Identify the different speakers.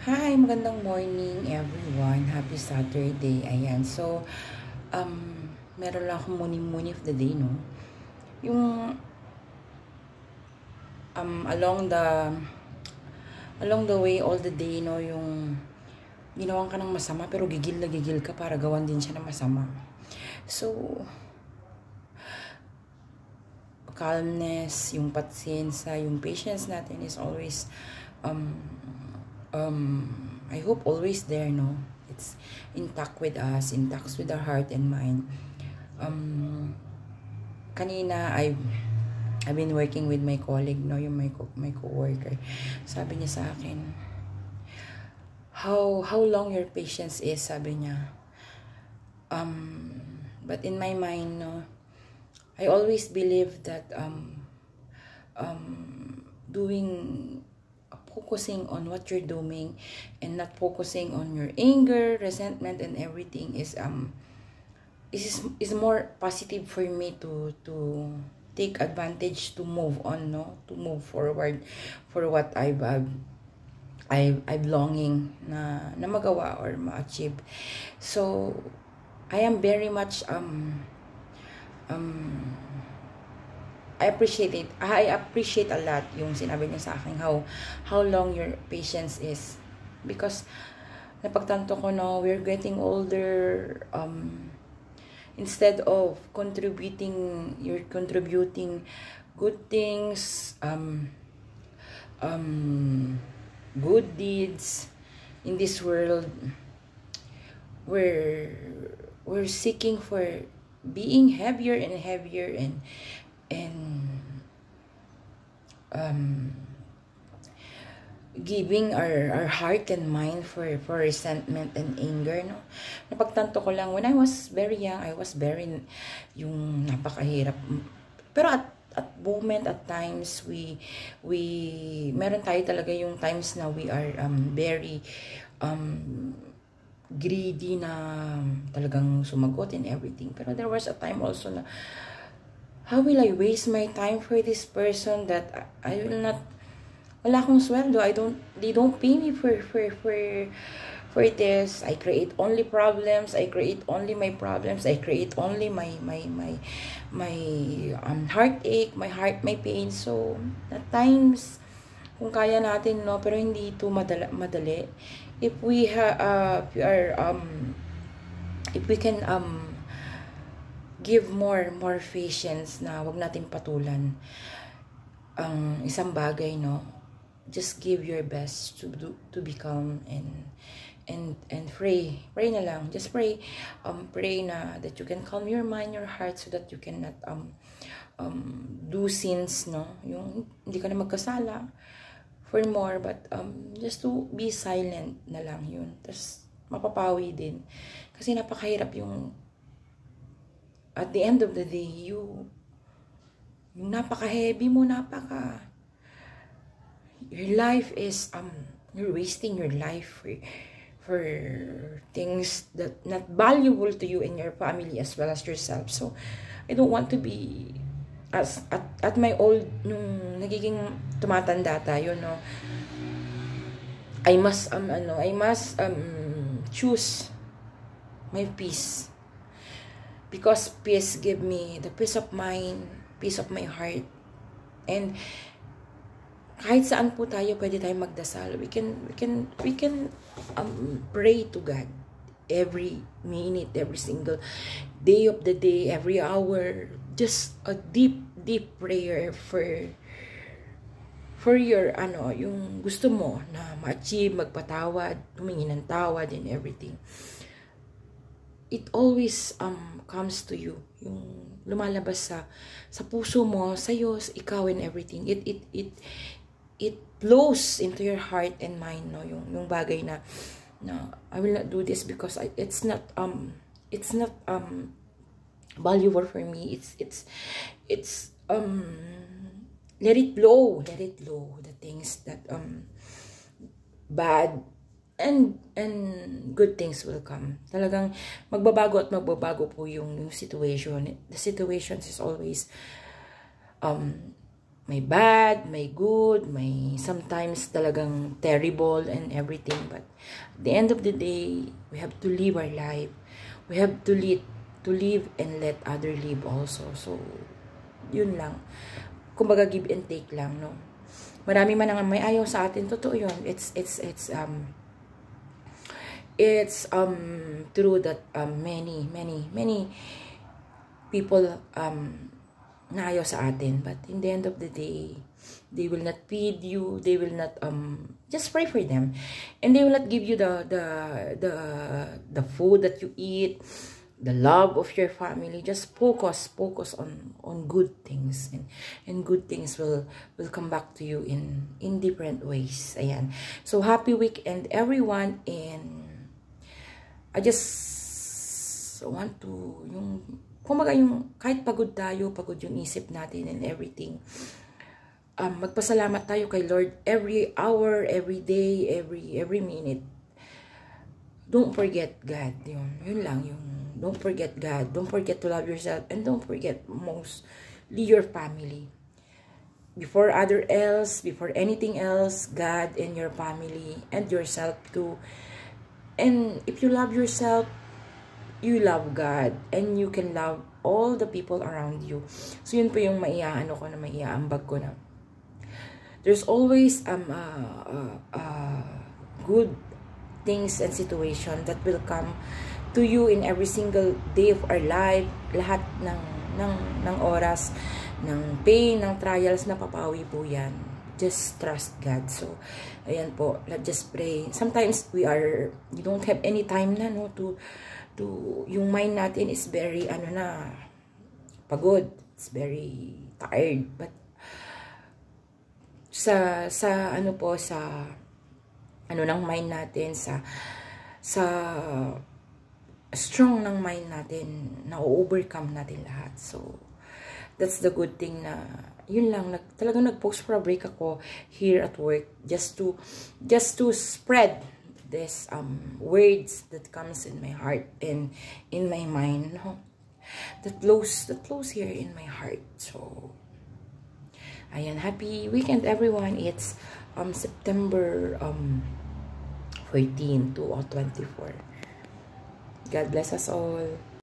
Speaker 1: Hi, magandang morning everyone. Happy Saturday. Ayan. So, meron lang akong muni-muni of the day, no? Yung along the way all the day, no, yung ginawan ka ng masama pero gigil na gigil ka para gawan din siya ng masama. So, calmness, yung patsyensa, yung patience natin is always I hope always there, no? It's intact with us, intact with our heart and mind. Kanina I've been working with my colleague, no, yung my coworker. Sabi niya sa akin, how long your patience is, sabi niya. But in my mind, no, I always believe that focusing on what you're doing and not focusing on your anger, resentment, and everything is more positive for me to take advantage, to move on, no, to move forward for what I've longing na magawa or ma-achieve. So I am very much I appreciate it. I appreciate a lot yung sinabi niya sa akin how long your patience is, because napagtanto ko, no, we're getting older. Instead of contributing good things, good deeds in this world, we're seeking for being heavier and heavier and giving our heart and mind for resentment and anger, no. Napagtanto ko lang when I was very young, I was very yung napakahirap. Pero at times we meron tayo talaga yung times na we are very greedy na talagang sumagot and everything. Pero there was a time also na how will I waste my time for this person that I will not, wala akong sweldo, they don't pay me for this. I create only problems, I create only my problems, I create only my heartache, my pain. So at times kung kaya natin, no, pero hindi ito madali. If we can give more patience, na wag nating patulan ang isang bagay, no. Just give your best to be calm and pray na lang. Just pray na that you can calm your mind, your heart, so that you cannot do sins, no, yung hindi ka na magkasala for more, but just to be silent na lang, yun. Tapos mapapawi din kasi napakahirap yung at the end of the day, yung napaka-heavy mo, your life is, you're wasting your life for things that not valuable to you and your family as well as yourself. So, I don't want to be, at my old, nung nagiging tumatanda tayo, no, I must choose my peace. Because peace give me the peace of mind, peace of my heart. And kahit saan po tayo pwede tayong magdasal. We can pray to God every minute, every single day of the day, every hour. Just a deep prayer for your yung gusto mo na ma-achieve, magpatawad, humingi ng tawad and everything. It always comes to you, yung lumalabas sa puso mo, sa'yo, ikaw and everything. It flows into your heart and mind, no, yung bagay na I will not do this because it's not valuable for me. It's let it flow, the things that bad and good things will come. Talagang magbabago po yung situation. The situations is always may bad, may good, may sometimes talagang terrible and everything. But at the end of the day, we have to live our life. We have to live and let other live also. So, yun lang. Kumbaga give and take lang, no? Marami man ang may ayaw sa atin. Totoo yun. It's true that many people na ayaw sa atin, but in the end of the day, they will not feed you, they will not just pray for them, and they will not give you the food that you eat, the love of your family. Just focus on good things, and good things will come back to you in different ways. Ayan. So happy weekend everyone, and I just want to kumbaga yung kahit pagod tayo, pagod yung isip natin and everything, magpasalamat tayo kay Lord every hour, every day, every minute. Don't forget God. Yun lang. Don't forget God. Don't forget to love yourself, and don't forget mostly your family. Before anything else, God and your family and yourself too. And if you love yourself, you love God, and you can love all the people around you. So yun po yung maiaambag ko na there's always good things and situation that will come to you in every single day of our life. Lahat ng oras, ng pain, ng trials, napapawi po yan. Just trust God. So ayan po, let's just pray. Sometimes we don't have any time na yung mind natin is very pagod, it's very tired, but sa ng mind natin, sa strong ng mind natin, na-overcome natin lahat. So that's the good thing na yun lang, talagang nag-post for a break ako here at work, just to spread this words that comes in my heart and in my mind, that flows here in my heart. So ayan, happy weekend everyone. It's September 14, 2024. God bless us all.